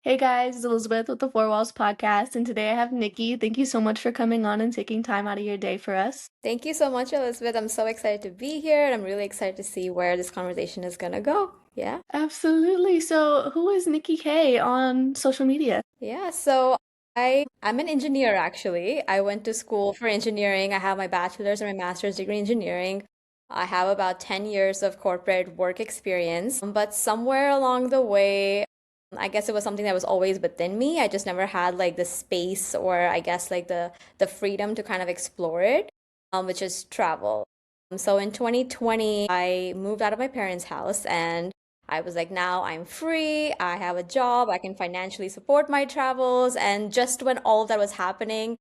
Hey guys, it's Elizabeth with the Four Walls Podcast, and today I have Nikki. Thank you so much for coming on and taking time out of your day for us. Thank you so much, Elizabeth. I'm so excited to be here and I'm really excited to see where this conversation is gonna go. Yeah. Absolutely. So, who is Nikki K on social media? Yeah. So I'm an engineer actually. I went to school for engineering. I have my bachelor's and my master's degree in engineering. I have about 10 years of corporate work experience. But somewhere along the way, I guess it was something that was always within me. I just never had like the space or I guess like the freedom to kind of explore it, which is travel. So in 2020, I moved out of my parents' house and I was like, now I'm free. I have a job. I can financially support my travels. And just when all of that was happening,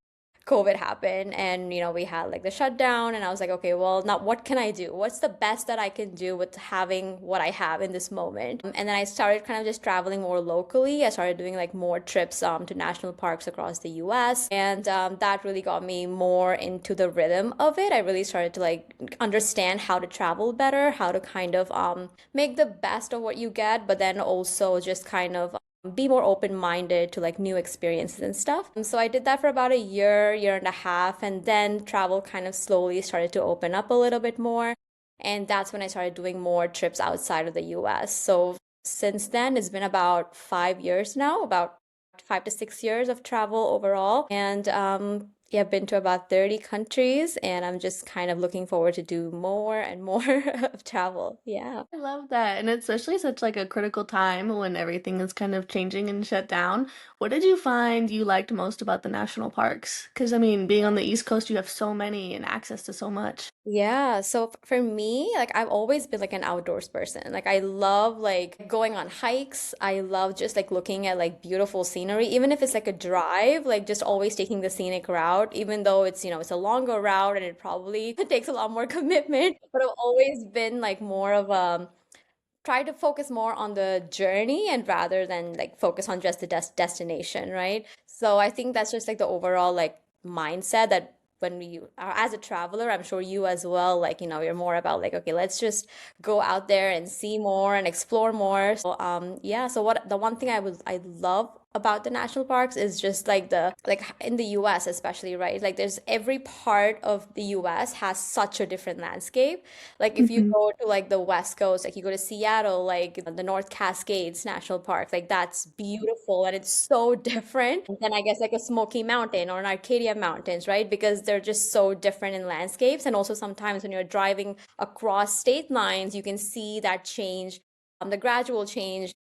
COVID happened and we had like the shutdown and I was like, okay, well, now what can I do? What's the best that I can do with having what I have in this moment? And then I started kind of just traveling more locally. I started doing like more trips to national parks across the US and that really got me more into the rhythm of it. I really started to like understand how to travel better, how to kind of make the best of what you get, but then also just kind of be more open-minded to like new experiences and stuff. So I did that for about a year and a half, and then travel kind of slowly started to open up a little bit more. And that's when I started doing more trips outside of the US. So since then, it's been about 5 years now, about 5 to 6 years of travel overall. And yeah, I've been to about 30 countries, and I'm just kind of looking forward to do more and more of travel. Yeah. I love that, and especially such like a critical time when everything is kind of changing and shut down. What did you find you liked most about the national parks? Because I mean, being on the East Coast, you have so many and access to so much. Yeah, so for me, like I've always been like an outdoors person. Like I love like going on hikes. I love just like looking at like beautiful scenery, even if it's like a drive, like just always taking the scenic route, even though it's a longer route and it probably takes a lot more commitment. But I've always been like more of try to focus more on the journey and rather than like focus on just the destination, right? So I think that's just like the overall like mindset that when we are as a traveler, I'm sure you as well, like, you're more about like, okay, let's just go out there and see more and explore more. So yeah, so what the one thing I love about the national parks is just like the like in the US especially, right? Like there's every part of the US has such a different landscape. Like if you Mhm. go to like the West Coast, like you go to Seattle, like the North Cascades National Park, like that's beautiful and it's so different than I guess like a Smoky Mountain or an Arcadia Mountains, right? Because they're just so different in landscapes. And also sometimes when you're driving across state lines, you can see that change, the gradual change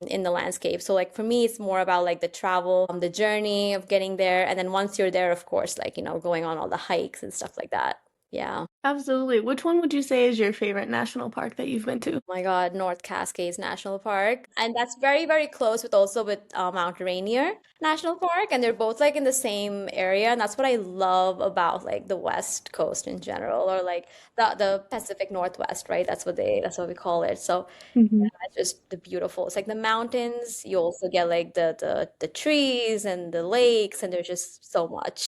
in the landscape. So like for me, it's more about like the travel, the journey of getting there. And then once you're there, of course, like, going on all the hikes and stuff like that. Yeah. Absolutely. Which one would you say is your favorite national park that you've been to? My God, North Cascades National Park. And that's very, very close with also with Mount Rainier National Park. And they're both like in the same area. And that's what I love about like the West Coast in general, or like the Pacific Northwest, right? That's what we call it. So yeah, it's just the beautiful. It's like the mountains. You also get like the trees and the lakes, and there's just so much.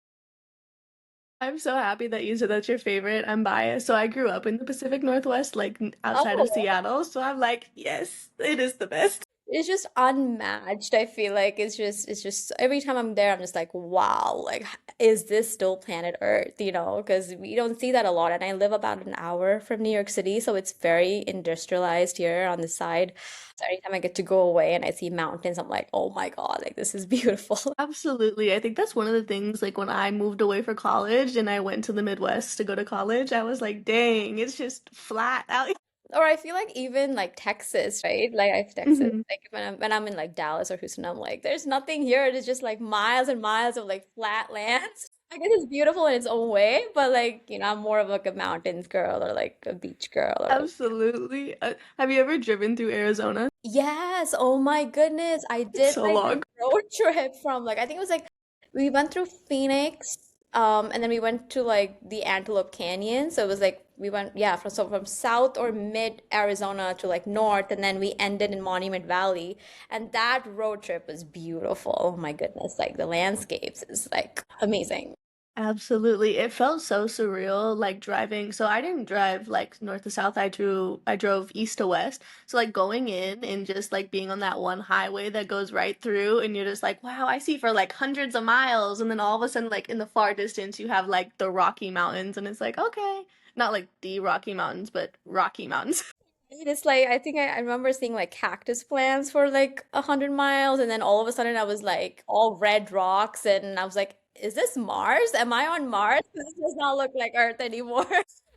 I'm so happy that you said that's your favorite. I'm biased. So I grew up in the Pacific Northwest, like outside of Oh. Seattle. So I'm like, yes, it is the best. It's just unmatched. I feel like it's just every time I'm there, I'm just like, wow, like is this still planet Earth? Because we don't see that a lot. And I live about an hour from New York City, so it's very industrialized here on the side. So anytime I get to go away and I see mountains, I'm like, oh my God, like this is beautiful. Absolutely. I think that's one of the things, like when I moved away for college and I went to the Midwest to go to college, I was like, dang, it's just flat out. Or I feel like even like Texas, right? Like I have Texas, Mhm. like when I'm in like Dallas or Houston, I'm like, there's nothing here. It's just like miles and miles of like flat lands. I guess it's beautiful in its own way, but like, I'm more of like a mountains girl or like a beach girl or Absolutely. Have you ever driven through Arizona? yes, oh my goodness. I It's did so like a long. road trip from like I think it was like we went through Phoenix, and then we went to like the Antelope Canyon. So it was like we went, yeah, from south or mid Arizona to like north, and then we ended in Monument Valley. And that road trip was beautiful. Oh my goodness, like the landscapes is like amazing. Absolutely. It felt so surreal like driving. So I didn't drive like north to south. I drove east to west. So like going in and just like being on that one highway that goes right through and you're just like, wow, I see for like hundreds of miles. And then all of a sudden like in the far distance you have like the Rocky Mountains and it's like, okay, not like the Rocky Mountains, but Rocky Mountains. It's like I think I remember seeing like cactus plants for like 100 miles, and then all of a sudden I was like all red rocks, and I was like, "Is this Mars? Am I on Mars? This does not look like Earth anymore."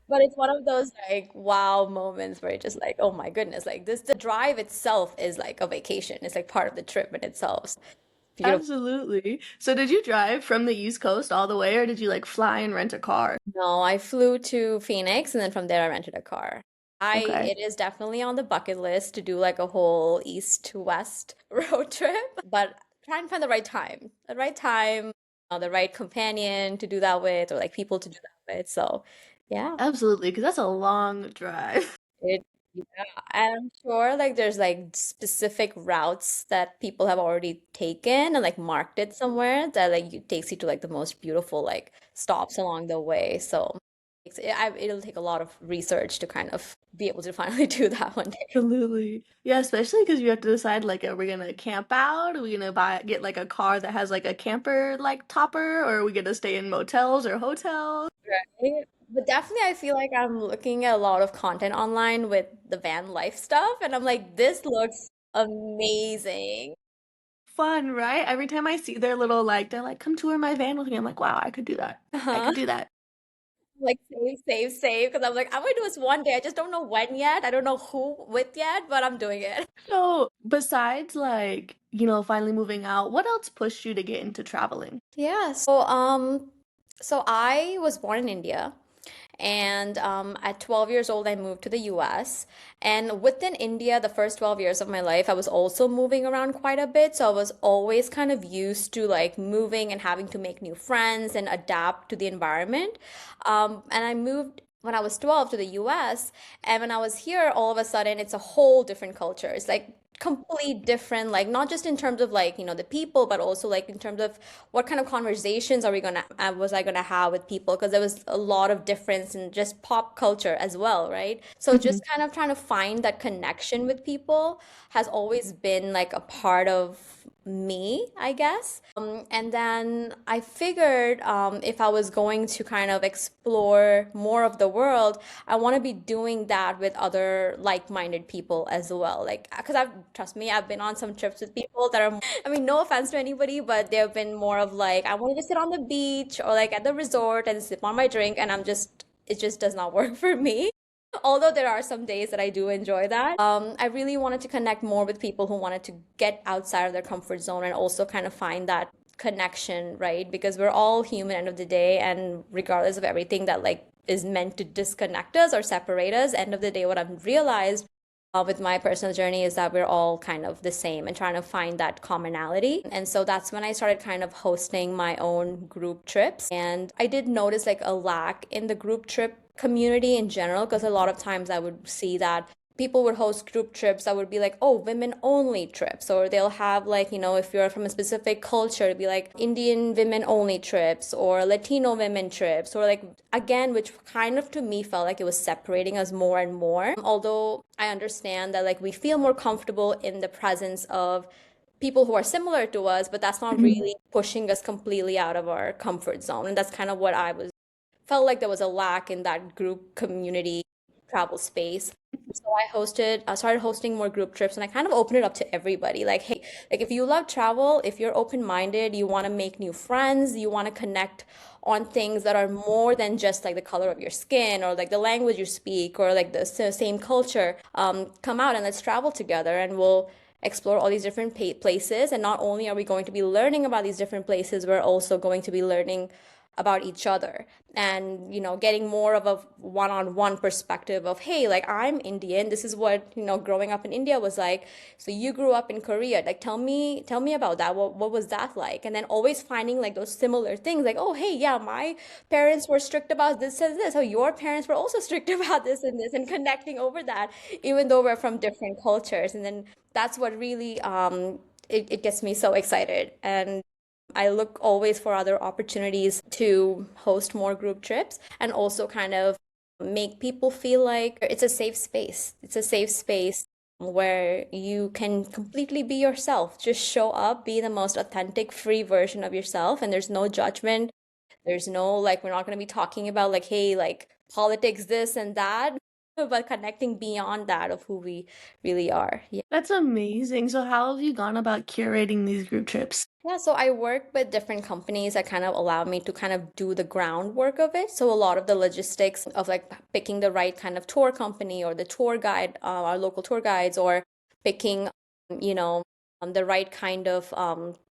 But it's one of those like wow moments where you're just like, "Oh my goodness!" Like this, the drive itself is like a vacation. It's like part of the trip in itself. Beautiful. Absolutely. So did you drive from the East Coast all the way or did you like fly and rent a car? No, I flew to Phoenix, and then from there I rented a car. Okay. It is definitely on the bucket list to do like a whole east to west road trip, but try and find the right time, the right companion to do that with, or like people to do that with. So, yeah. Absolutely, because that's a long drive. It, yeah, and I'm sure like there's like specific routes that people have already taken and like marked it somewhere that like takes you to like the most beautiful like stops along the way. So it'll take a lot of research to kind of be able to finally do that one day. Absolutely. Yeah, especially because you have to decide like, are we gonna camp out? Are we gonna get like a car that has like a camper like topper, or are we gonna stay in motels or hotels? Right? But definitely, I feel like I'm looking at a lot of content online with the van life stuff, and I'm like, this looks amazing. Fun, right? Every time I see their little like, they're like, come tour my van with me. I'm like, wow, I could do that. I Uh-huh. could do that. Like save, save, save, because I'm like, I'm gonna do this one day. I just don't know when yet. I don't know who with yet, but I'm doing it. So, besides like, finally moving out, what else pushed you to get into traveling? Yeah, so I was born in India, and at 12 years old, I moved to the US. And within India, the first 12 years of my life, I was also moving around quite a bit. So I was always kind of used to like moving and having to make new friends and adapt to the environment. And I moved when I was 12 to the US. And when I was here, all of a sudden, it's a whole different culture. It's like complete different, like not just in terms of like the people, but also like in terms of what kind of conversations are we gonna was I gonna have with people, because there was a lot of difference in just pop culture as well, right? So Mhm. just kind of trying to find that connection with people has always been like a part of me, I guess. And then I figured if I was going to kind of explore more of the world, I want to be doing that with other like-minded people as well. Like, because trust me, I've been on some trips with people that are, I mean, no offense to anybody, but they've been more of like, I want to just sit on the beach or like at the resort and sip on my drink, and it just does not work for me. Although there are some days that I do enjoy that. I really wanted to connect more with people who wanted to get outside of their comfort zone and also kind of find that connection, right? Because we're all human end of the day, and regardless of everything that like is meant to disconnect us or separate us, end of the day, what I've realized with my personal journey is that we're all kind of the same and trying to find that commonality. And so that's when I started kind of hosting my own group trips. And I did notice like a lack in the group trip community in general, because a lot of times I would see that people would host group trips that would be like, oh, women only trips, or they'll have like, if you're from a specific culture, it'd be like Indian women only trips or Latino women trips, or like, again, which kind of to me felt like it was separating us more and more. Although I understand that like we feel more comfortable in the presence of people who are similar to us, but that's not Mhm. really pushing us completely out of our comfort zone. And that's kind of what I was felt like there was a lack in that group community travel space. So I started hosting more group trips, and I kind of opened it up to everybody. Like, hey, like if you love travel, if you're open-minded, you want to make new friends, you want to connect on things that are more than just like the color of your skin or like the language you speak or like the same culture, come out and let's travel together, and we'll explore all these different places. And not only are we going to be learning about these different places, we're also going to be learning about each other, and getting more of a one-on-one perspective of, hey, like I'm Indian, this is what growing up in India was like, so you grew up in Korea, like tell me about that, what was that like? And then always finding like those similar things, like, oh hey, yeah, my parents were strict about this and this, so your parents were also strict about this, and connecting over that, even though we're from different cultures. And then that's what really it gets me so excited. And I look always for other opportunities to host more group trips and also kind of make people feel like it's a safe space. It's a safe space where you can completely be yourself. Just show up, be the most authentic, free version of yourself, and there's no judgment. There's no like, we're not going to be talking about like, hey, like politics, this and that, but connecting beyond that of who we really are. Yeah. That's amazing. So how have you gone about curating these group trips? Yeah, so I work with different companies that kind of allow me to kind of do the groundwork of it. So a lot of the logistics of like picking the right kind of tour company or the tour guide, our local tour guides, or picking, you know, the right kind of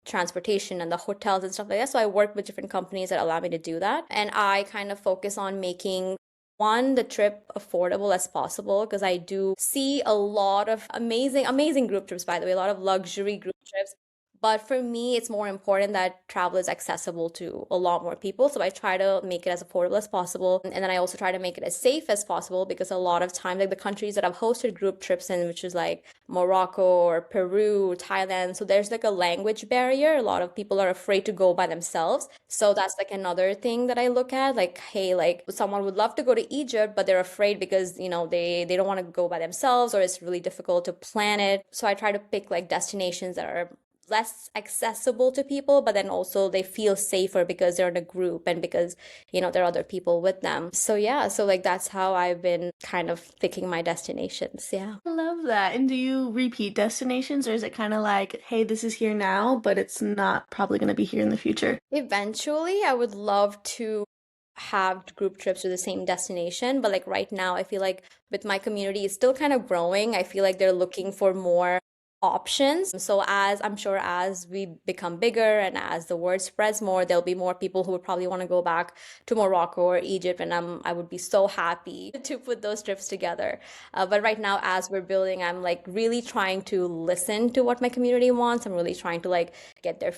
transportation and the hotels and stuff like that. So I work with different companies that allow me to do that. And I kind of focus on making one, the trip affordable as possible because I do see a lot of amazing, amazing group trips, by the way, a lot of luxury group trips. But for me, it's more important that travel is accessible to a lot more people. So I try to make it as affordable as possible. And then I also try to make it as safe as possible because a lot of times, like the countries that I've hosted group trips in, which is like Morocco or Peru, Thailand. So there's like a language barrier. A lot of people are afraid to go by themselves. So that's like another thing that I look at. Like, hey, like someone would love to go to Egypt, but they're afraid because, they don't want to go by themselves or it's really difficult to plan it. So I try to pick like destinations that are less accessible to people, but then also they feel safer because they're in a group and because, there are other people with them. So yeah, so like that's how I've been kind of picking my destinations. Yeah. I love that. And do you repeat destinations, or is it kind of like, hey, this is here now, but it's not probably going to be here in the future? Eventually, I would love to have group trips to the same destination, but like right now, I feel like with my community, it's still kind of growing. I feel like they're looking for more options. So as I'm sure as we become bigger and as the word spreads more, there'll be more people who would probably want to go back to Morocco or Egypt, and I would be so happy to put those trips together. But right now, as we're building, I'm like really trying to listen to what my community wants. I'm really trying to like get their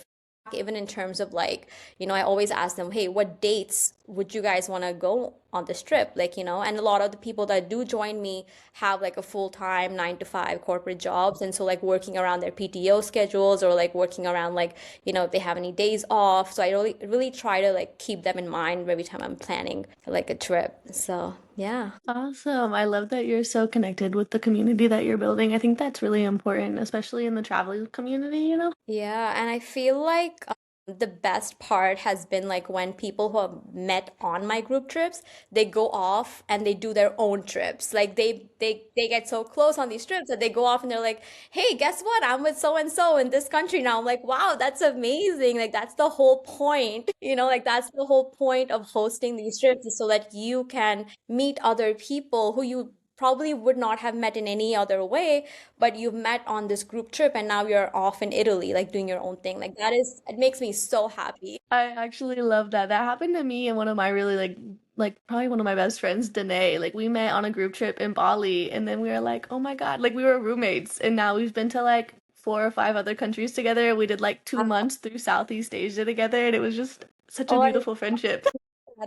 even in terms of like, I always ask them, hey, what dates would you guys want to go on this trip? Like, and a lot of the people that do join me have like a full-time 9 to 5 corporate jobs. And so like working around their PTO schedules or like working around like, if they have any days off. So I really, really try to like keep them in mind every time I'm planning like a trip. So yeah. Awesome. I love that you're so connected with the community that you're building. I think that's really important, especially in the travel community. Yeah, and I feel like the best part has been like when people who have met on my group trips, they go off and they do their own trips. Like they get so close on these trips that they go off and they're like, "Hey, guess what? I'm with so and so in this country now." I'm like, "Wow, that's amazing." Like that's the whole point. Like that's the whole point of hosting these trips is so that you can meet other people who you probably would not have met in any other way, but you've met on this group trip and now you're off in Italy, like doing your own thing. Like it makes me so happy. I actually love that. That happened to me and one of my really like probably one of my best friends, Danae. Like we met on a group trip in Bali and then we were like, "Oh my God." Like we were roommates and now we've been to like 4 or 5 other countries together. We did like 2 months through Southeast Asia together and it was just such a Oh, beautiful friendship.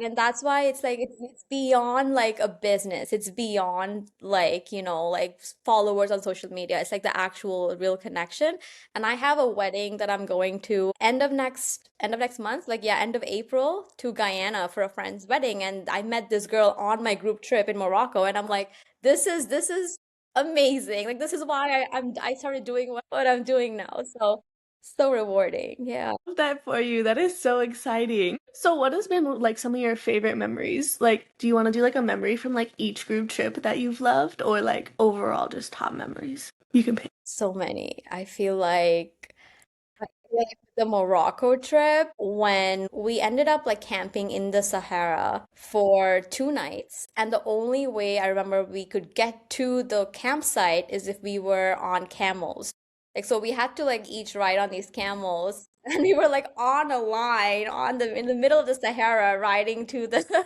and that's why it's like it's beyond like a business. It's beyond like, like followers on social media. It's like the actual real connection. And I have a wedding that I'm going to end of next month, like yeah, end of April to Guyana for a friend's wedding. And I met this girl on my group trip in Morocco and I'm like, this is amazing. Like this is why I started doing what I'm doing now. So rewarding. Yeah. Love that for you. That is so exciting. So what has been like some of your favorite memories? Like, do you want to do like a memory from like each group trip that you've loved or like overall just top memories? You can pick. So many. I feel like the Morocco trip when we ended up like camping in the Sahara for 2 nights. And the only way I remember we could get to the campsite is if we were on camels. Like so we had to like each ride on these camels and we were like on a line on the in the middle of the Sahara riding to the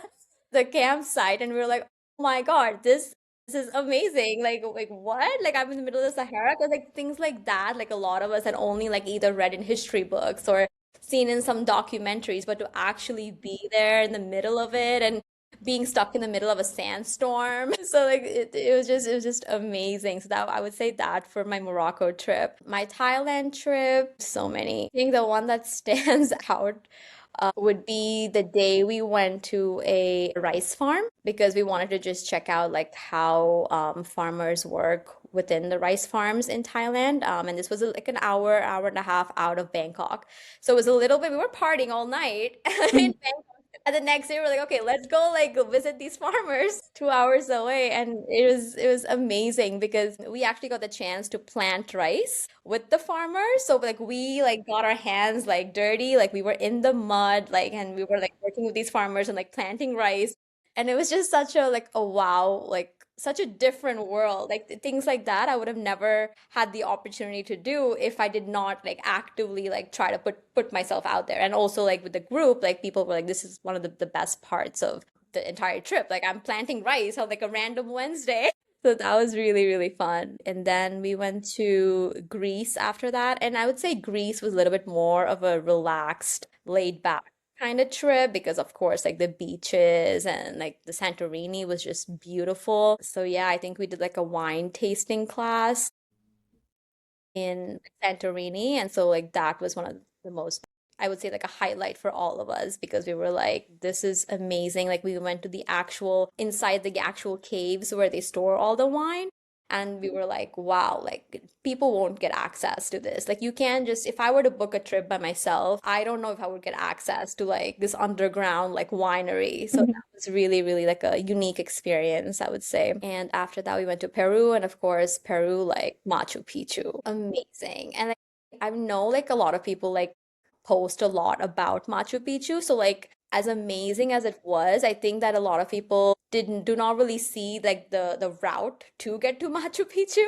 the campsite and we were like, "Oh my God, this is amazing." Like what? Like I'm in the middle of the Sahara because like things like that, like a lot of us had only like either read in history books or seen in some documentaries, but to actually be there in the middle of it and being stuck in the middle of a sandstorm. So like it was just amazing. So that I would say that for my Morocco trip. My Thailand trip, so many. I think the one that stands out would be the day we went to a rice farm because we wanted to just check out like how farmers work within the rice farms in Thailand. And this was like an hour, hour and a half out of Bangkok. So it was a little bit, we were partying all night in Bangkok. And the next day we were like, okay, let's go like go visit these farmers 2 hours away. And it was amazing because we actually got the chance to plant rice with the farmers. So like we like got our hands like dirty, like we were in the mud, like and we were like working with these farmers and like planting rice. And it was just such a like a wow, like such a different world. Like things like that I would have never had the opportunity to do if I did not like actively like try to put myself out there. And also like with the group, like people were like, this is one of the best parts of the entire trip. Like I'm planting rice on like a random Wednesday. So that was really, really fun. And then we went to Greece after that. And I would say Greece was a little bit more of a relaxed, laid back kind of trip because, of course, like the beaches and like the Santorini was just beautiful. So, yeah, I think we did like a wine tasting class in Santorini. And so, like, that was one of the most, I would say, like a highlight for all of us because we were like, this is amazing. Like, we went to the actual, inside the actual caves where they store all the wine. And we were like, wow, like people won't get access to this. Like, you can't just, if I were to book a trip by myself, I don't know if I would get access to like this underground like winery. So that was really, really like a unique experience, I would say. And after that, we went to Peru. And of course, Peru, like Machu Picchu, amazing. And like, I know like a lot of people like post a lot about Machu Picchu. So like as amazing as it was, I think that a lot of people didn't do not really see like the route to get to Machu Picchu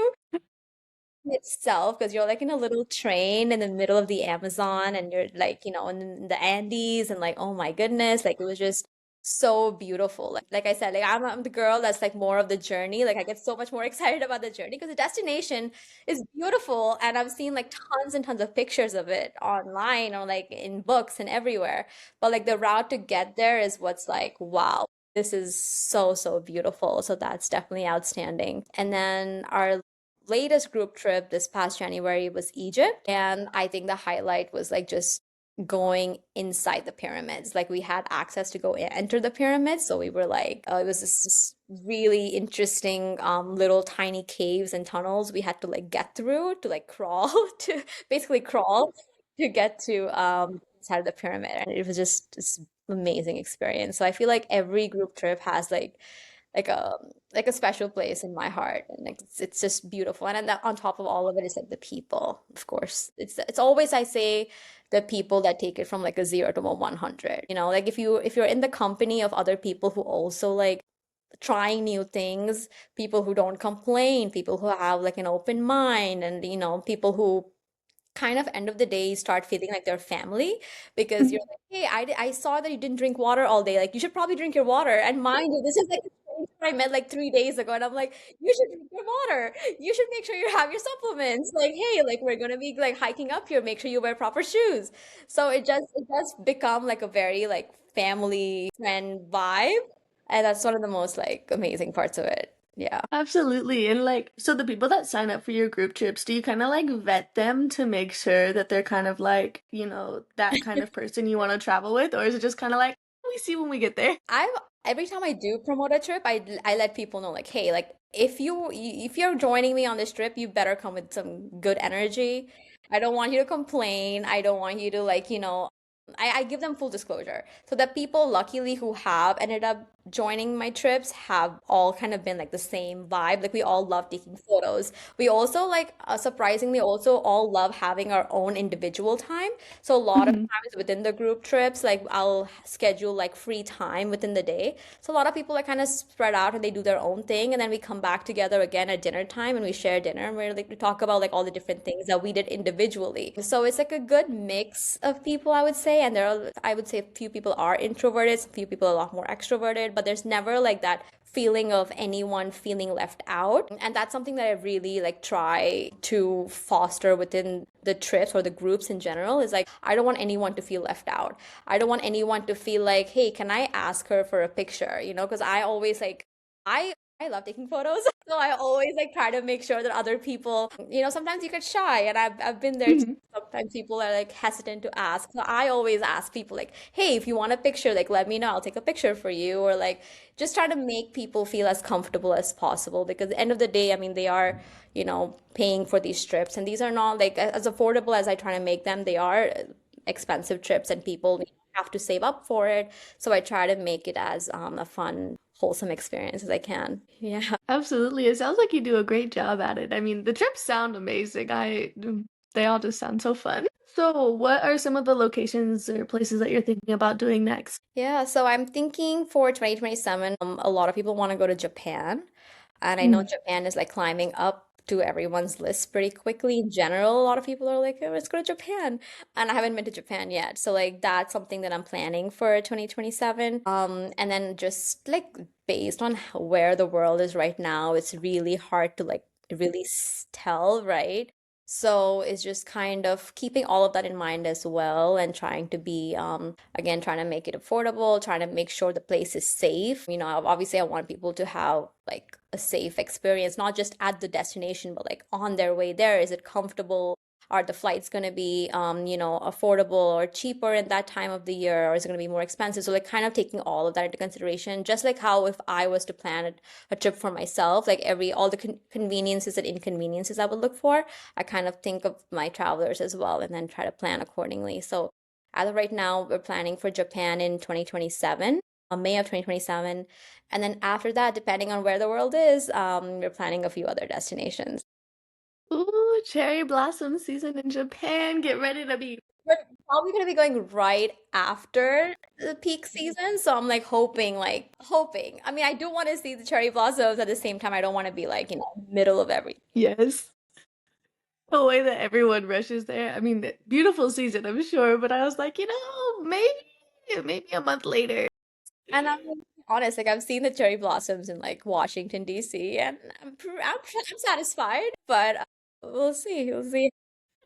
itself because you're like in a little train in the middle of the Amazon and you're like, in the Andes and like, oh my goodness, like it was just so beautiful. Like I said, like I'm the girl that's like more of the journey. Like I get so much more excited about the journey because the destination is beautiful and I've seen like tons and tons of pictures of it online or like in books and everywhere. But like the route to get there is what's like, wow. This is so, so beautiful. So that's definitely outstanding. And then our latest group trip this past January was Egypt. And I think the highlight was like just going inside the pyramids. Like we had access to go enter the pyramids. So we were like, it was this really interesting little tiny caves and tunnels we had to like get through to like crawl to basically crawl to get to inside of the pyramid. And it was just this amazing experience. So I feel like every group trip has like a like a special place in my heart and like it's just beautiful and then on top of all of it is like the people of course it's always I say the people that take it from like a 0 to a 100 like if you're in the company of other people who also like trying new things, people who don't complain, people who have like an open mind and people who kind of end of the day you start feeling like they're family because you're like, hey, I saw that you didn't drink water all day, like you should probably drink your water. And mind you, this is like a stranger I met like 3 days ago and I'm like, you should drink your water, you should make sure you have your supplements, like hey, like we're gonna be like hiking up here, make sure you wear proper shoes. So it does become like a very like family friend vibe, and that's one of the most like amazing parts of it. Yeah. Absolutely. And like, so the people that sign up for your group trips, do you kind of like vet them to make sure that they're kind of like, that kind of person you want to travel with? Or is it just kind of like, we see when we get there? I've every time I do promote a trip, I let people know like, hey, like if you're joining me on this trip, you better come with some good energy. I don't want you to complain. I don't want you to like, I give them full disclosure. So the people luckily who have ended up joining my trips have all kind of been like the same vibe. Like we all love taking photos. We also like surprisingly also all love having our own individual time. So a lot of Mhm. times within the group trips, like I'll schedule like free time within the day. So a lot of people are kind of spread out and they do their own thing, and then we come back together again at dinner time and we share dinner and we're like we talk about like all the different things that we did individually. So it's like a good mix of people, I would say, and there are I would say a few people are introverted, a few people are a lot more extroverted, but there's never like that feeling of anyone feeling left out. And that's something that I really like try to foster within the trips or the groups in general is like I don't want anyone to feel left out. I don't want anyone to feel like, hey, can I ask her for a picture? Because I always like I I love taking photos. So I always like try to make sure that other people, sometimes you get shy and I've been there too. Mhm. Sometimes people are like hesitant to ask. So I always ask people like, "Hey, if you want a picture, like let me know. I'll take a picture for you." Or like just try to make people feel as comfortable as possible because at the end of the day, I mean, they are, paying for these trips and these are not like as affordable as I try to make them. They are expensive trips and people have to save up for it. So I try to make it as a fun, wholesome experience as I can. Yeah. Absolutely. It sounds like you do a great job at it. I mean, the trips sound amazing. They all just sound so fun. So, what are some of the locations or places that you're thinking about doing next? Yeah, so I'm thinking for 2027, a lot of people want to go to Japan. And I know Mm. Japan is like climbing up to everyone's list pretty quickly. In general, a lot of people are like, oh, let's go to Japan. And I haven't been to Japan yet. So like that's something that I'm planning for 2027. And then just like based on where the world is right now, it's really hard to like really tell, right? So it's just kind of keeping all of that in mind as well and trying to be, again, trying to make it affordable, trying to make sure the place is safe. Obviously, I want people to have like a safe experience, not just at the destination, but like on their way there. Is it comfortable? Are the flights going to be, affordable or cheaper in that time of the year, or is it going to be more expensive? So, like, kind of taking all of that into consideration, just like how if I was to plan a trip for myself, like all the conveniences and inconveniences I would look for, I kind of think of my travelers as well and then try to plan accordingly. So, as of right now, we're planning for Japan in 2027, May of 2027. And then after that, depending on where the world is, we're planning a few other destinations. Ooh, cherry blossom season in Japan. Get ready to be. We're probably going to be going right after the peak season. So I'm like hoping. I mean, I do want to see the cherry blossoms at the same time. I don't want to be like, middle of everything. Yes. The way that everyone rushes there. I mean, beautiful season, I'm sure, but I was like, maybe a month later. And I'm like, honest, like I've seen the cherry blossoms in like Washington, D.C., and I'm satisfied, but we'll see. We'll see.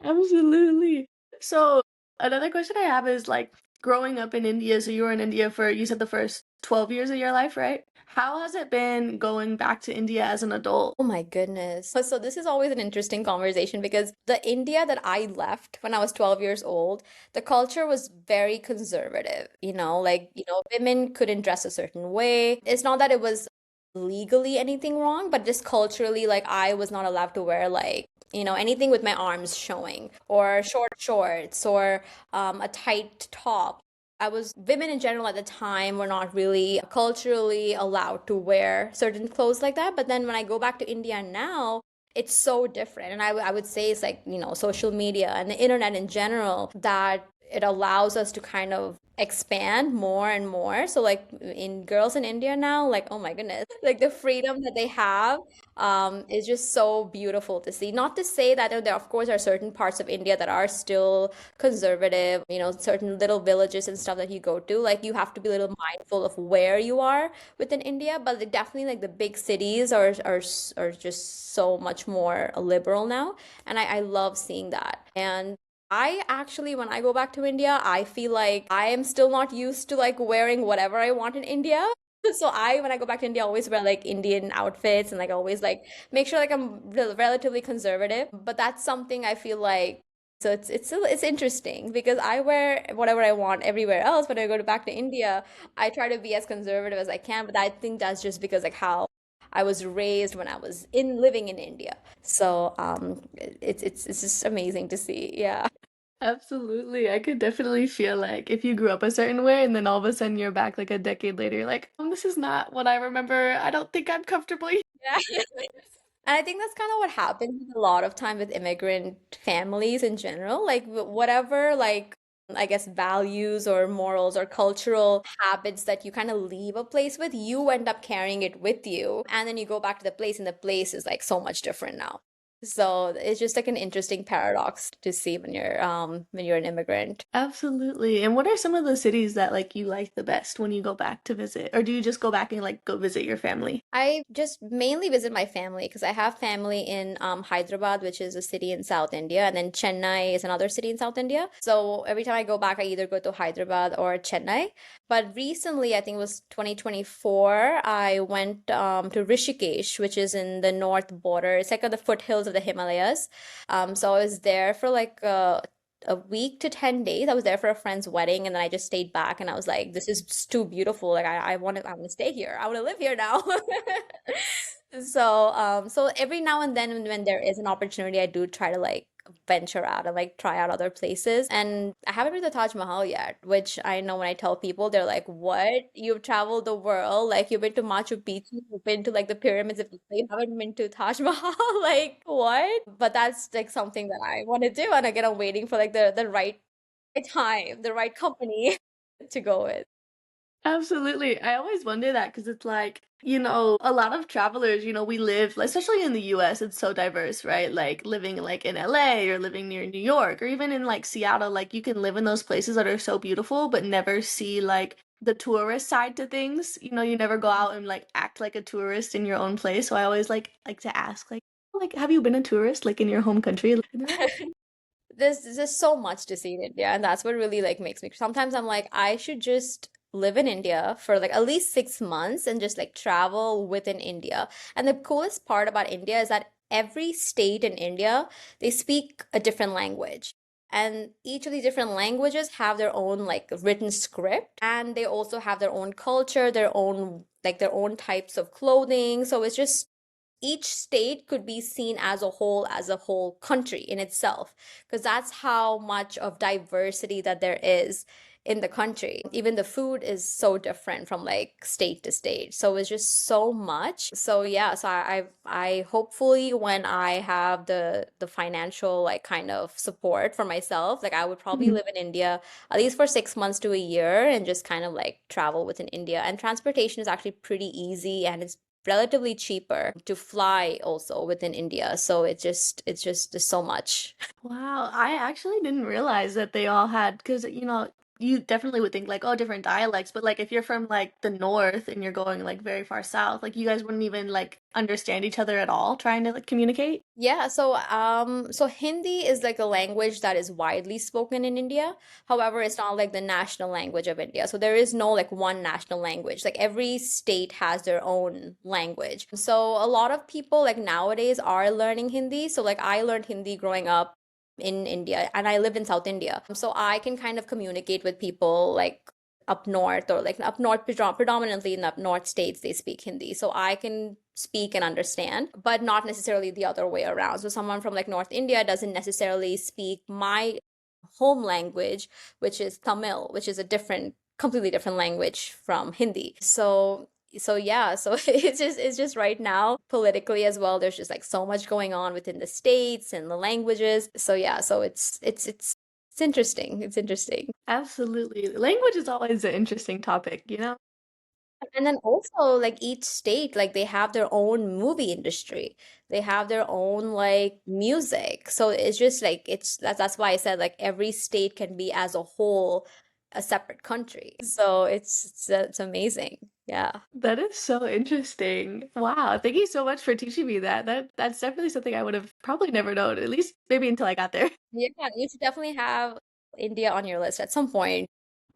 Absolutely. So, another question I have is like growing up in India, so you were in India for, you said the first 12 years of your life, right? How has it been going back to India as an adult? Oh my goodness. So this is always an interesting conversation because the India that I left when I was 12 years old, the culture was very conservative, like, women couldn't dress a certain way. It's not that it was legally anything wrong, but just culturally, like I was not allowed to wear like, anything with my arms showing or short shorts or a tight top. Women in general at the time were not really culturally allowed to wear certain clothes like that. But then when I go back to India now, it's so different. And I would say it's like, social media and the internet in general that it allows us to kind of expand more and more. So like in girls in India now, like, oh my goodness, like the freedom that they have is just so beautiful to see. Not to say that there, of course, are certain parts of India that are still conservative, certain little villages and stuff that you go to. Like you have to be a little mindful of where you are within India, but definitely like the big cities are just so much more liberal now, and I love seeing that. And I actually, when I go back to India, I feel like I am still not used to like wearing whatever I want in India. So when I go back to India, I always wear like Indian outfits and like always like make sure like I'm relatively conservative. But that's something I feel like so it's interesting because I wear whatever I want everywhere else. When I go back to India, I try to be as conservative as I can. But I think that's just because like how I was raised when I was in living in India. So it's just amazing to see. Yeah. Absolutely. I could definitely feel like if you grew up a certain way and then all of a sudden you're back like a decade later, you're like, this is not what I remember. I don't think I'm comfortable. Yeah. And I think that's kind of what happens a lot of time with immigrant families in general. Like whatever, like I guess values or morals or cultural habits that you kind of leave a place with, you end up carrying it with you. And then you go back to the place and the place is like so much different now. So it's just like an interesting paradox to see when you're an immigrant. Absolutely. And what are some of the cities that like you like the best when you go back to visit? Or do you just go back and like go visit your family? I just mainly visit my family because I have family in Hyderabad, which is a city in South India, and then Chennai is another city in South India. So every time I go back, I either go to Hyderabad or Chennai. But recently, I think it was 2024, I went to Rishikesh, which is in the north border. It's like on the foothills of the Himalayas. So I was there for like a week to 10 days. I was there for a friend's wedding and then I just stayed back and I was like, this is too beautiful. Like I want to stay here. I want to live here now. So every now and then when there is an opportunity, I do try to like venture out and like try out other places. And I haven't been to Taj Mahal yet, which I know when I tell people, they're like, "What? You've traveled the world? Like you've been to Machu Picchu, you've been to like the pyramids of Giza, you haven't been to Taj Mahal? Like what?" But that's like something that I want to do, and again, I'm waiting for like the right time, the right company to go with. Absolutely. I always wonder that because it's like, a lot of travelers, we live, especially in the US, it's so diverse, right? Like living like in LA or living near New York or even in like Seattle, like you can live in those places that are so beautiful, but never see like the tourist side to things. You never go out and like act like a tourist in your own place. So I always like to ask, like, have you been a tourist like in your home country? And they're like, There's so much to see in India, and that's what really like makes me. Sometimes I'm like, I should just live in India for like at least 6 months and just like travel within India. And the coolest part about India is that every state in India, they speak a different language. And each of these different languages have their own like written script, and they also have their own culture, their own types of clothing. So it's just each state could be seen as a whole country in itself, because that's how much of diversity that there is in the country. Even the food is so different from like state to state, so it's just so much. So yeah, so I hopefully when I have the financial like kind of support for myself, like I would probably "Mhm. live in India at least for 6 months to a year and just kind of like travel within India. And transportation is actually pretty easy and it's relatively cheaper to fly also within India. So it's just there's so much. Wow, I actually didn't realize that they all had, because you definitely would think like, oh, different dialects, but like if you're from like the north and you're going like very far south, like you guys wouldn't even like understand each other at all trying to like communicate. Yeah, so Hindi is like a language that is widely spoken in India. However, it's not like the national language of India. So there is no like one national language. Like every state has their own language. So a lot of people like nowadays are learning Hindi. So like I learned Hindi growing up in India and I live in South India. So I can kind of communicate with people like up north or like up north predominantly in the up north states they speak Hindi. So I can speak and understand, but not necessarily the other way around. So someone from like North India doesn't necessarily speak my home language, which is Tamil, which is a completely different language from Hindi. So yeah, so it's just right now politically as well. There's just like so much going on within the states and the languages. So yeah, so it's interesting. It's interesting. Absolutely. Language is always an interesting topic. And then also like each state, like they have their own movie industry. They have their own like music. So it's just like that's why I said like every state can be as a whole a separate country. So it's amazing. Yeah. That is so interesting. Wow, thank you so much for teaching me that. That's definitely something I would have probably never known, at least maybe until I got there. Yeah, you should definitely have India on your list at some point.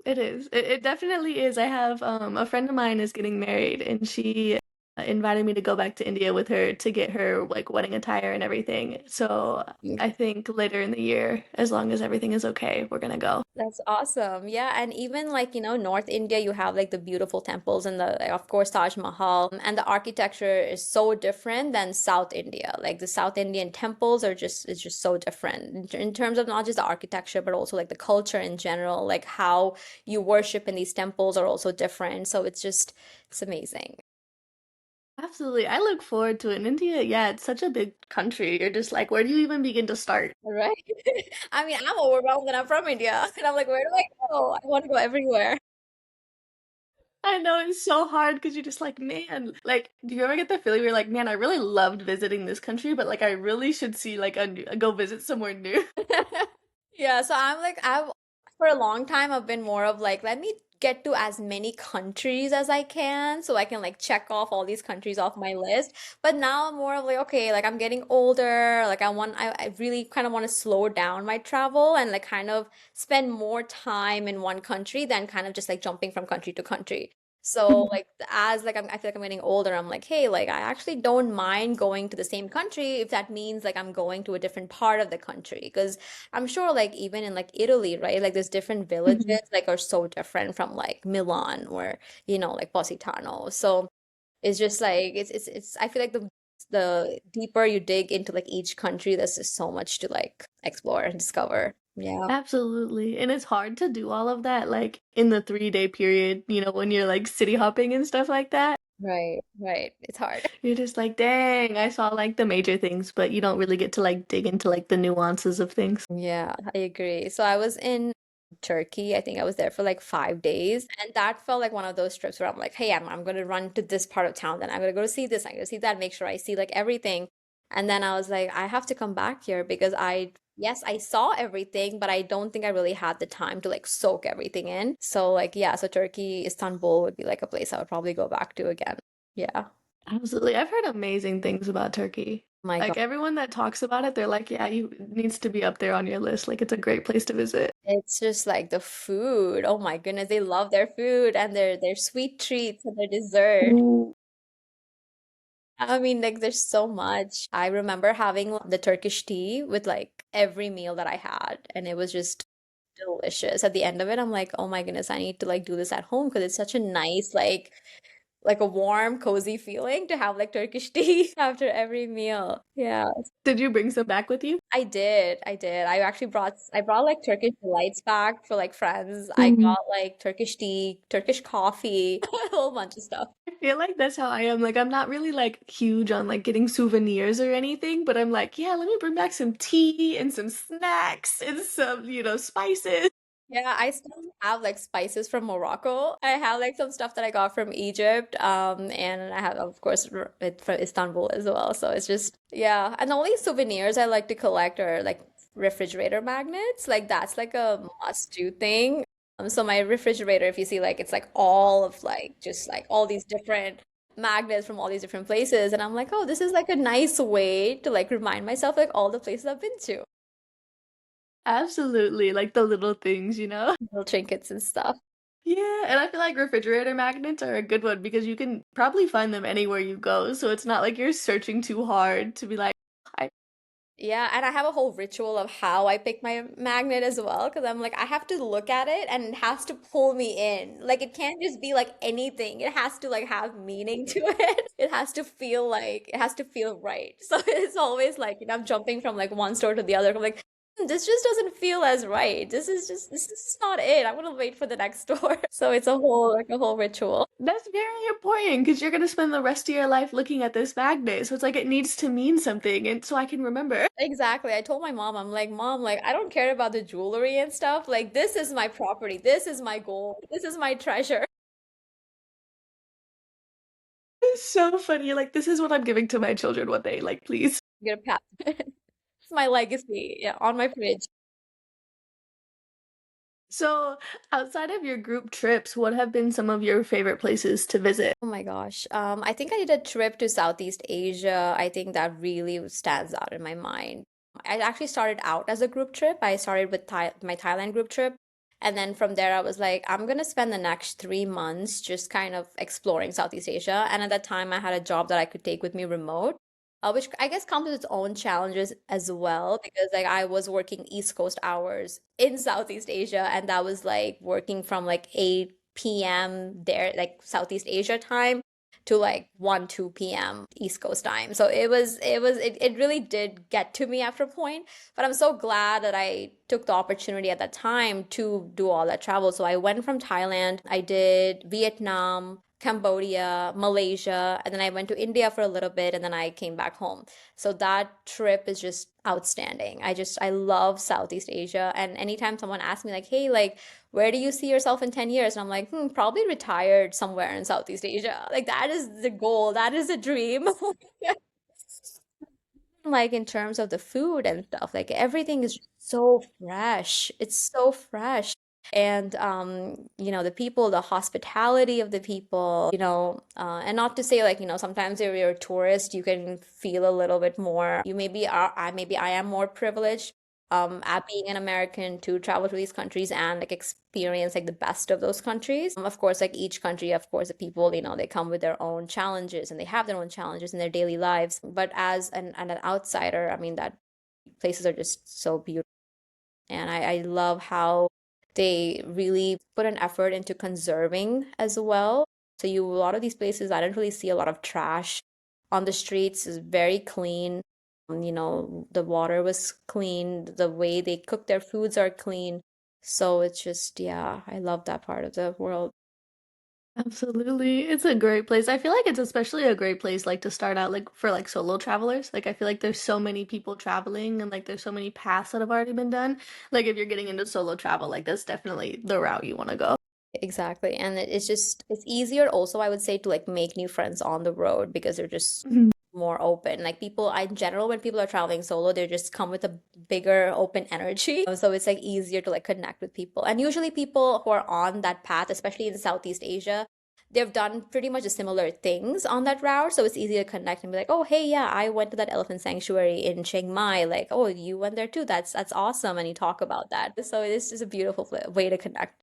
It is. It definitely is. I have a friend of mine is getting married and she invited me to go back to India with her to get her like wedding attire and everything. So I think later in the year, as long as everything is okay, we're gonna go. That's awesome. Yeah, and even like, North India, you have like the beautiful temples and of course, Taj Mahal. And the architecture is so different than South India. Like the South Indian temples it's just so different in terms of not just the architecture, but also like the culture in general, like how you worship in these temples are also different. So it's amazing. Absolutely. I look forward to it. In India, yeah, it's such a big country. You're just like, where do you even begin to start? Right? I mean, I'm overwhelmed and I'm from India. And I'm like, where do I go? I want to go everywhere. I know it's so hard because you're just like, man, like, do you ever get the feeling where you're like, man, I really loved visiting this country, but like, I really should see like go visit somewhere new. Yeah, so I'm like, I've for a long time I've been more of like, let me get to as many countries as I can so I can like check off all these countries off my list. But now I'm more of like, okay, like I'm getting older, like I really kind of want to slow down my travel and like kind of spend more time in one country than kind of just like jumping from country to country. So like as like I feel like I'm getting older, I'm like, hey, like I actually don't mind going to the same country if that means like I'm going to a different part of the country. Because I'm sure like even in like Italy, right? Like there's different villages like are so different from like Milan or like Positano. So it's just like it's I feel like the deeper you dig into like each country, there's just so much to like explore and discover. Yeah. Absolutely. And it's hard to do all of that like in the 3 day period, when you're like city hopping and stuff like that. Right, right. It's hard. You're just like, dang, I saw like the major things, but you don't really get to like dig into like the nuances of things. Yeah, I agree. So I was in Turkey. I think I was there for like 5 days. And that felt like one of those trips where I'm like, hey, I'm gonna run to this part of town, then I'm gonna go to see this, I'm gonna see that, make sure I see like everything. And then I was like, I have to come back here because yes, I saw everything, but I don't think I really had the time to like soak everything in. So like, yeah, so Turkey, Istanbul would be like a place I would probably go back to again. Yeah. Absolutely. I've heard amazing things about Turkey. My God. Like everyone that talks about it, they're like, yeah, you it needs to be up there on your list. Like it's a great place to visit. It's just like the food. Oh my goodness, they love their food and their sweet treats and their dessert. Ooh. I mean, like there's so much. I remember having the Turkish tea with like every meal that I had, and it was just delicious. At the end of it, I'm like, oh my goodness, I need to like do this at home because it's such a nice like a warm, cozy feeling to have like Turkish tea after every meal. Yeah. Did you bring some back with you? I did. I did. I brought like Turkish delights back for like friends. I Mhm. got like Turkish tea, Turkish coffee, a whole bunch of stuff. I feel like that's how I am. Like I'm not really like huge on like getting souvenirs or anything, but I'm like, yeah, let me bring back some tea and some snacks and some, spices. Yeah, I still have like spices from Morocco. I have like some stuff that I got from Egypt. And I have of course it from Istanbul as well. So it's just yeah. And the only souvenirs I like to collect are like refrigerator magnets. Like that's like a must-do thing. So my refrigerator, if you see like it's like all of like just like all these different magnets from all these different places. And I'm like, oh, this is like a nice way to like remind myself like all the places I've been to. Absolutely, like the little things. Little trinkets and stuff. Yeah, and I feel like refrigerator magnets are a good one because you can probably find them anywhere you go. So it's not like you're searching too hard to be like, I Yeah, and I have a whole ritual of how I pick my magnet as well, because I'm like, I have to look at it and it has to pull me in. Like it can't just be like anything. It has to like have meaning to it. It has to feel right. So it's always like, I'm jumping from like one store to the other. I'm like, this just doesn't feel as right. This is not it. I'm gonna wait for the next store. So it's a whole ritual. that's very important because you're gonna spend the rest of your life looking at this magnet. So it's like it needs to mean something, and so I can remember. Exactly. I told my mom, I'm like, Mom, like, I don't care about the jewelry and stuff. Like, this is my property. This is my gold. This is my treasure. It's so funny. Like this is what I'm giving to my children one day. Like please. I'm gonna pass. It's my legacy. Yeah, on my fridge. So outside of your group trips, what have been some of your favorite places to visit? Oh my gosh. I think I did a trip to Southeast Asia. I think that really stands out in my mind. I actually started out as a group trip. I started with my Thailand group trip. And then from there, I was like, I'm gonna spend the next 3 months just kind of exploring Southeast Asia. And at that time, I had a job that I could take with me remote, which I guess comes with its own challenges as well, because like I was working East Coast hours in Southeast Asia, and that was like working from like 8 p.m. there, like Southeast Asia time, to like 1, 2 p.m. East Coast time. So it really did get to me after a point. But I'm so glad that I took the opportunity at that time to do all that travel. So I went from Thailand, I did Vietnam, Cambodia, Malaysia, and then I went to India for a little bit and then I came back home. So that trip is just outstanding. I love Southeast Asia. And anytime someone asks me like, hey, like, where do you see yourself in 10 years? And I'm like, probably retired somewhere in Southeast Asia. Like that is the goal. That is the dream. Like in terms of the food and stuff, like everything is so fresh. It's so fresh. And the people, the hospitality of the people, and not to say like, sometimes if you're a tourist, you can feel a little bit more. You maybe are, maybe I am more privileged at being an American to travel to these countries and like experience like the best of those countries. Of course, like each country, of course, the people, they come with their own challenges and they have their own challenges in their daily lives. But as an outsider, I mean, that places are just so beautiful. And I love how they really put an effort into conserving as well. So a lot of these places, I don't really see a lot of trash on the streets. Is very clean. The water was clean. The way they cook their foods are clean. So it's just, yeah, I love that part of the world. Absolutely. It's a great place. I feel like it's especially a great place like to start out like for like solo travelers. Like I feel like there's so many people traveling and like there's so many paths that have already been done. Like if you're getting into solo travel, like that's definitely the route you want to go. Exactly. And it's easier also, I would say, to like make new friends on the road because they're just Mhm. more open. Like people, in general, when people are traveling solo, they just come with a bigger open energy. So it's like easier to like connect with people. And usually people who are on that path, especially in Southeast Asia, they've done pretty much similar things on that route. So it's easy to connect and be like, oh, hey, yeah, I went to that elephant sanctuary in Chiang Mai. Like, oh, you went there too. That's awesome. And you talk about that. So it's just a beautiful way to connect.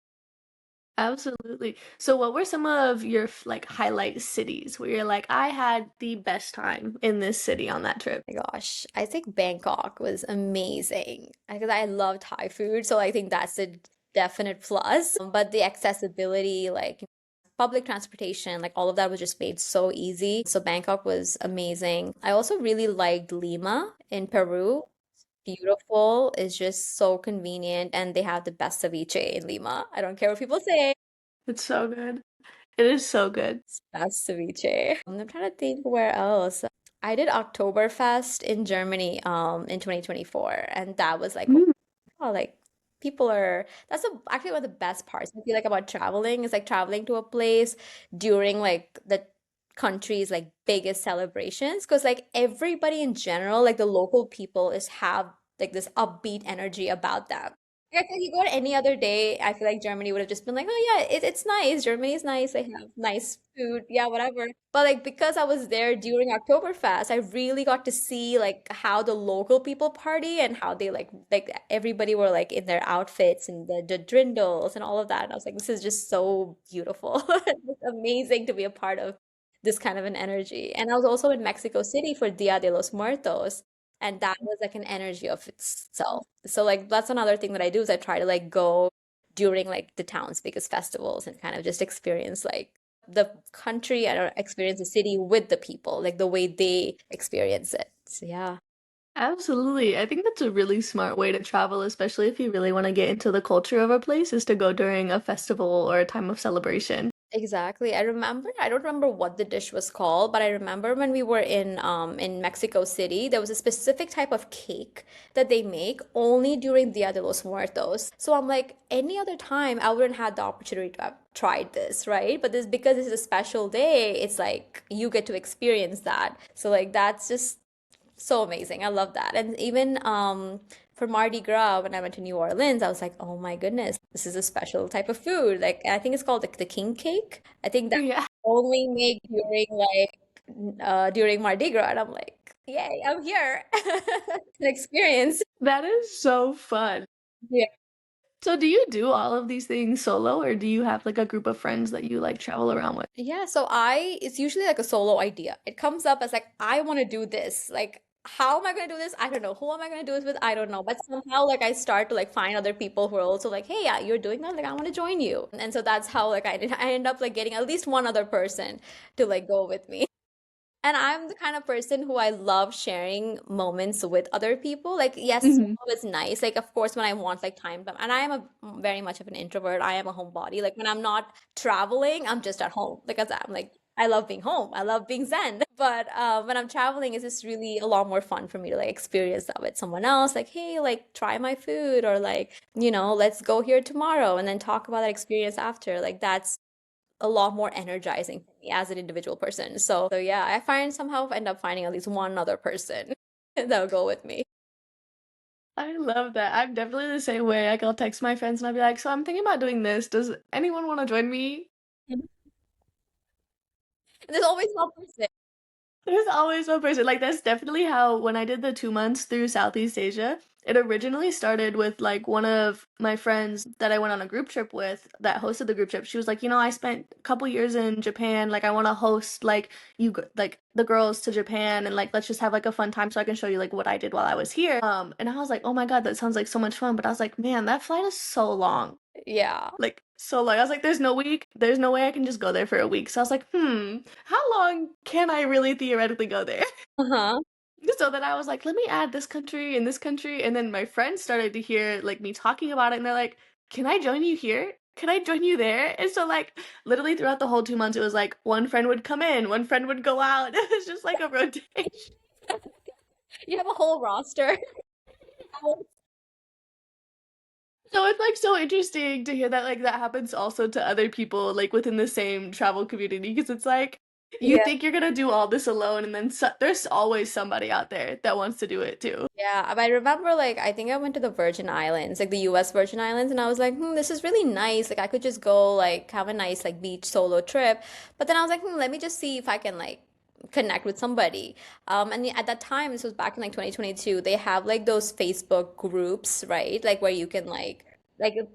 Absolutely. So what were some of your like highlight cities where you're like, I had the best time in this city on that trip? My gosh, I think Bangkok was amazing because I love Thai food, so I think that's a definite plus. But the accessibility, like public transportation, like all of that was just made so easy. So Bangkok was amazing. I also really liked Lima in Peru. Beautiful, it's just so convenient, and they have the best ceviche in Lima. I don't care what people say. It's so good. It is so good. That's ceviche. I'm trying to think where else. I did Oktoberfest in Germany in 2024 and that was like Mm. oh like people are actually one of the best parts I feel like about traveling is like traveling to a place during like the country's like biggest celebrations because like everybody in general like the local people is have like this upbeat energy about them. Yeah, if you go to any other day, I feel like Germany would have just been like, oh yeah, it's nice. Germany is nice. They have nice food. Yeah, whatever. But like because I was there during Oktoberfest, I really got to see like how the local people party and how they like everybody were like in their outfits and the drindles and all of that. And I was like, this is just so beautiful. It's amazing to be a part of this kind of an energy. And I was also in Mexico City for Dia de los Muertos. And that was like an energy of itself. So like that's another thing that I do is I try to like go during like the town's biggest festivals and kind of just experience like the country and experience the city with the people, like the way they experience it. So yeah. Absolutely. I think that's a really smart way to travel, especially if you really want to get into the culture of a place, is to go during a festival or a time of celebration. Exactly. I don't remember what the dish was called, but I remember when we were in Mexico City, there was a specific type of cake that they make only during Dia de los Muertos. So I'm like, any other time I wouldn't have the opportunity to have tried this, right? But this because this is a special day, it's like you get to experience that. So like that's just so amazing. I love that. And even for Mardi Gras, when I went to New Orleans, I was like, oh my goodness, this is a special type of food. Like I think it's called the king cake. I think that Yeah, only made during during Mardi Gras. And I'm like, yay, I'm here. An experience. that is so fun. Yeah. So do you do all of these things solo or do you have like a group of friends that you like travel around with? Yeah, so it's usually like a solo idea. It comes up as like, I want to do this. Like, how am I going to do this? I don't know. Who am I going to do this with? I don't know. But somehow, like, I start to like find other people who are also like, hey, yeah, you're doing that. Like, I want to join you. And so that's how like I end up like getting at least one other person to like go with me. And I'm the kind of person who I love sharing moments with other people. Like, yes, Hmm. solo is nice. Like, of course, when I want like time, and I am a very much of an introvert. I am a homebody. Like, when I'm not traveling, I'm just at home because I'm like, I love being home. I love being zen. But when I'm traveling, it's just really a lot more fun for me to like experience that with someone else. Like, hey, like try my food, or like, let's go here tomorrow and then talk about that experience after. Like, that's a lot more energizing for me as an individual person. So yeah, I find somehow end up finding at least one other person that'll go with me. I love that. I'm definitely the same way. Like I'll text my friends and I'll be like, "So I'm thinking about doing this. Does anyone want to join me?" Mhm. There's always one person. There's always one person. Like that's definitely how when I did the 2 months through Southeast Asia, it originally started with like one of my friends that I went on a group trip with that hosted the group trip. She was like, I spent a couple years in Japan. Like I want to host like like the girls to Japan and like let's just have like a fun time so I can show you like what I did while I was here. And I was like, oh my God, that sounds like so much fun. But I was like, man, that flight is so long. Yeah. Like so long. I was like, there's no way I can just go there for a week. So I was like, how long can I really theoretically go there? Uh-huh. So then I was like, let me add this country and this country. And then my friends started to hear like me talking about it and they're like, can I join you here? Can I join you there? And so like literally throughout the whole 2 months, it was like one friend would come in, one friend would go out. It was just like a rotation. You have a whole roster. So it's like so interesting to hear that like that happens also to other people like within the same travel community because it's like you Yeah. think you're gonna do all this alone and then there's always somebody out there that wants to do it too. Yeah, but I remember like I think I went to the Virgin Islands, like the US Virgin Islands, and I was like, this is really nice. Like I could just go like have a nice like beach solo trip. But then I was like, let me just see if I can like connect with somebody. And at that time, this was back in like 2022, they have like those Facebook groups, right? Like where you can like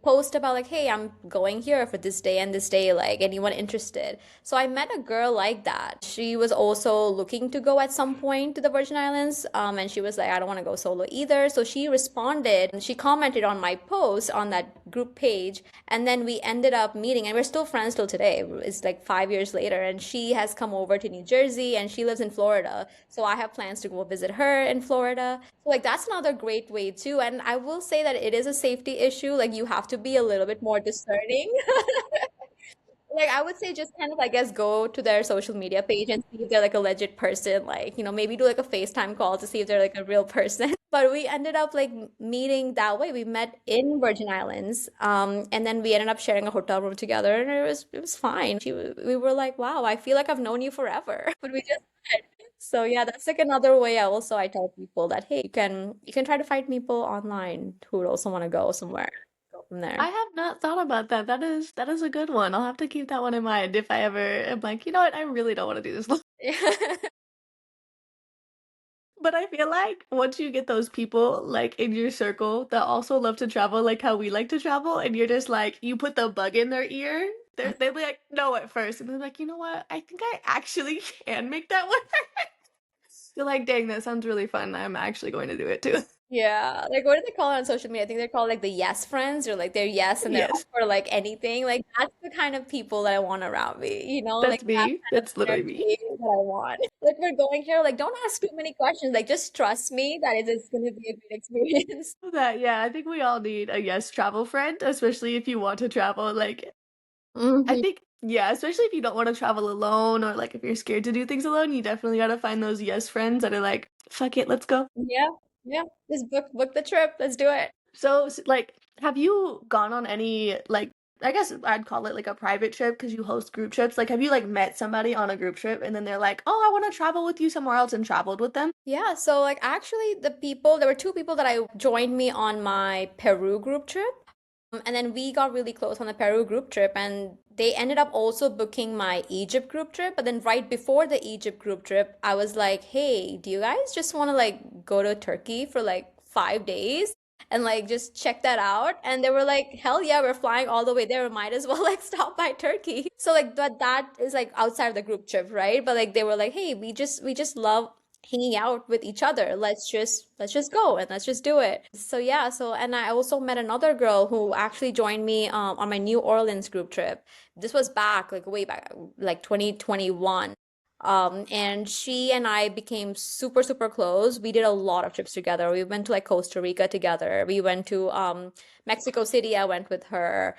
post about like, hey, I'm going here for this day and this day, like anyone interested. So I met a girl like that. She was also looking to go at some point to the Virgin Islands, and she was like, I don't want to go solo either. So she responded, and she commented on my post on that group page, and then we ended up meeting, and we're still friends till today. It's like 5 years later, and she has come over to New Jersey, and she lives in Florida. So I have plans to go visit her in Florida. So like that's another great way too. And I will say that it is a safety issue. Like you have to be a little bit more discerning. Like I would say just kind of I guess go to their social media page and see if they're like a legit person, like, maybe do like a FaceTime call to see if they're like a real person. But we ended up like meeting that way. We met in Virgin Islands, and then we ended up sharing a hotel room together, and it was fine. We were like, wow, I feel like I've known you forever, but we just met. So yeah, that's like another way. I tell people that hey, you can try to find people online who would also want to go somewhere. Go from there. I have not thought about that. That is a good one. I'll have to keep that one in mind if I ever am like, you know what, I really don't want to do this. But I feel like once you get those people like in your circle that also love to travel like how we like to travel, and you're just like you put the bug in their ear, they'll be like no at first, and they're like, you know what? I think I actually can make that work. You're like, dang, that sounds really fun. I'm actually going to do it too. Yeah, like what do they call it on social media? I think they're called like the yes friends, or like they're yes and they're up Yes, for like anything. Like that's the kind of people that I want around me, like that's that me. kind of That's literally me. energy that I want. Like we're going here, like don't ask too many questions. Like just trust me that it's gonna be a good experience. That yeah, I think we all need a yes travel friend, especially if you want to travel. Like I Hmm. think yeah, especially if you don't want to travel alone or like if you're scared to do things alone, you definitely gotta find those yes friends that are like, fuck it, let's go. Yeah, yeah. Just book the trip. Let's do it. So, like, have you gone on any like I guess I'd call it like a private trip because you host group trips. Like, have you like met somebody on a group trip and then they're like, "Oh, I want to travel with you somewhere else," and traveled with them? Yeah, so like actually there were two people that I joined me on my Peru group trip. And then we got really close on the Peru group trip, and they ended up also booking my Egypt group trip. But then right before the Egypt group trip, I was like, hey, do you guys just want to like go to Turkey for like 5 days and like just check that out? And they were like, hell yeah, we're flying all the way there. We might as well like stop by Turkey. So like that is like outside of the group trip, right? But like they were like, hey, we just love hanging out with each other. Let's just go and let's just do it. So yeah, and I also met another girl who actually joined me on my New Orleans group trip. This was back like way back like 2021. And she and I became super, super close. We did a lot of trips together. We went to like Costa Rica together. We went to Mexico City. I went with her.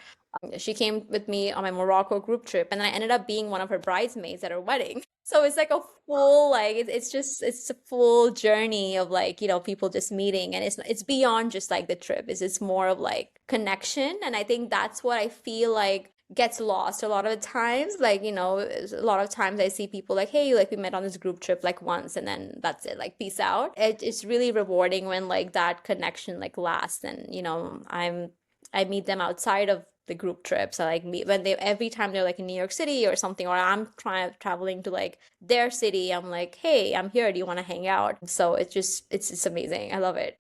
She came with me on my Morocco group trip, and then I ended up being one of her bridesmaids at her wedding. So it's like a full like it's just it's a full journey of like people just meeting, and it's beyond just like the trip. It's more of like connection, and I think that's what I feel like gets lost a lot of the times. Like a lot of times I see people like, hey, like we met on this group trip like once, and then that's it, like peace out. It's really rewarding when like that connection like lasts, and I meet them outside of the group trips. I like meet when they every time they're like in New York City or something, or I'm traveling to like their city. I'm like, hey, I'm here. Do you want to hang out? So it's amazing. I love it.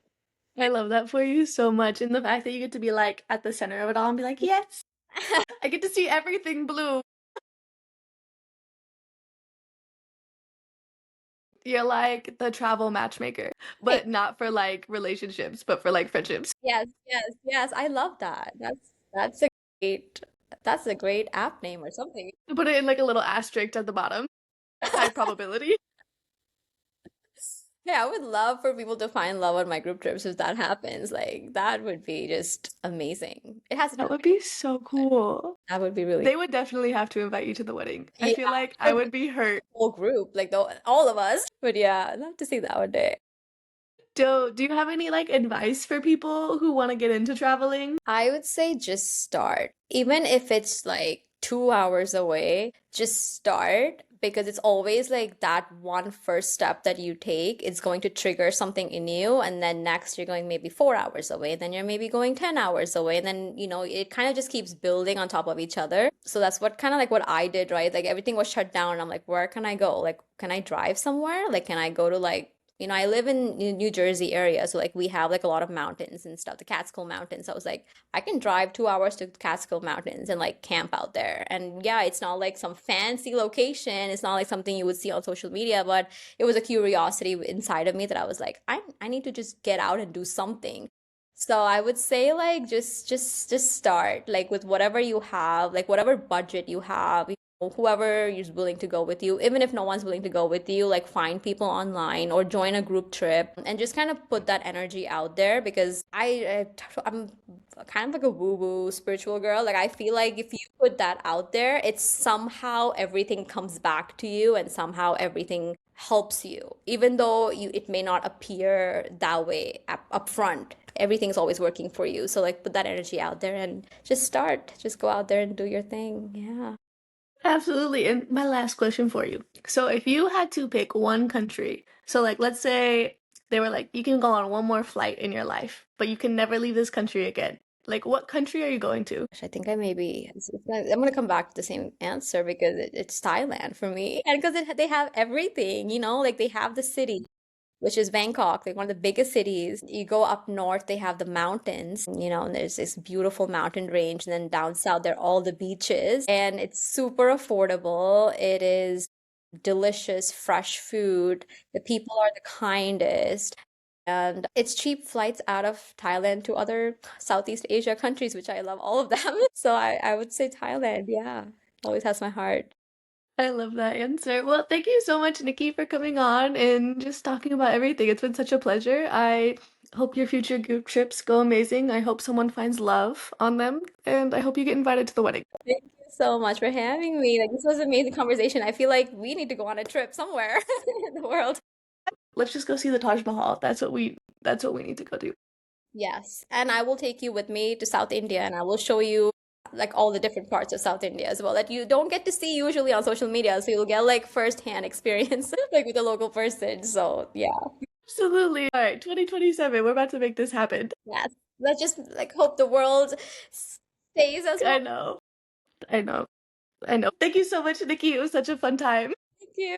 I love that for you so much. And the fact that you get to be like at the center of it all and be like, yes, I get to see everything blue. You're like the travel matchmaker, Hey, but not for like relationships, but for like friendships. yes, yes, yes. I love that. That's a great that's a great app name or something. Put it in like a little asterisk at the bottom. High probability. Yeah, I would love for people to find love on my group trips if that happens. Like that would be just amazing. It hasn't That would happened be yet, so but cool. that would be really They would definitely have to invite you to the wedding. I yeah, feel like I I would would be hurt. whole group, like all of us. But yeah, I'd love to see that one day. Do you have any like advice for people who want to get into traveling? I would say just start. Even if it's like 2 hours away, just start because it's always like that one first step that you take is going to trigger something in you. And then next you're going maybe 4 hours away. Then you're maybe going 10 hours away. And then, it kind of just keeps building on top of each other. So that's what kind of like what I did, right? Like everything was shut down. And I'm like, where can I go? Like, can I drive somewhere? Like, can I go to like I live in New Jersey area, so like we have like a lot of mountains and stuff, the Catskill Mountains. So I was like, I can drive 2 hours to Catskill Mountains and like camp out there. And yeah, it's not like some fancy location. It's not like something you would see on social media, but it was a curiosity inside of me that I was like, I need to just get out and do something. So I would say like just start like with whatever you have, like whatever budget you have, whoever is willing to go with you. Even if no one's willing to go with you, like find people online or join a group trip and just kind of put that energy out there because I'm kind of like a woo-woo spiritual girl. Like I feel like if you put that out there, it's somehow everything comes back to you and somehow everything helps you. Even though it may not appear that way up front. Everything's always working for you. So like put that energy out there and just start. Just go out there and do your thing. Yeah. Absolutely. And my last question for you. So if you had to pick one country, so like let's say they were like, you can go on one more flight in your life, but you can never leave this country again. Like what country are you going to? I think I maybe I'm gonna come back to the same answer because it's Thailand for me, and because they have everything, like they have the city, which is Bangkok, like one of the biggest cities. You go up north, they have the mountains, and there's this beautiful mountain range, and then down south there are all the beaches, and it's super affordable. It is delicious, fresh food. The people are the kindest. And it's cheap flights out of Thailand to other Southeast Asia countries, which I love all of them. So I would say Thailand, yeah. Always has my heart. I love that answer. Well, thank you so much, Nikki, for coming on and just talking about everything. It's been such a pleasure. I hope your future group trips go amazing. I hope someone finds love on them, and I hope you get invited to the wedding. Thank you so much for having me. Like this was an amazing conversation. I feel like we need to go on a trip somewhere in the world. Let's just go see the Taj Mahal. That's what we need to go do. Yes. And I will take you with me to South India and I will show you like all the different parts of South India as well that you don't get to see usually on social media. So you'll get like first-hand experience like with a local person. So yeah. Absolutely. All right, 2027. We're about to make this happen. Yes. Let's just like hope the world stays as I well. know. I know. I know. Thank you so much, Nikki. It was such a fun time.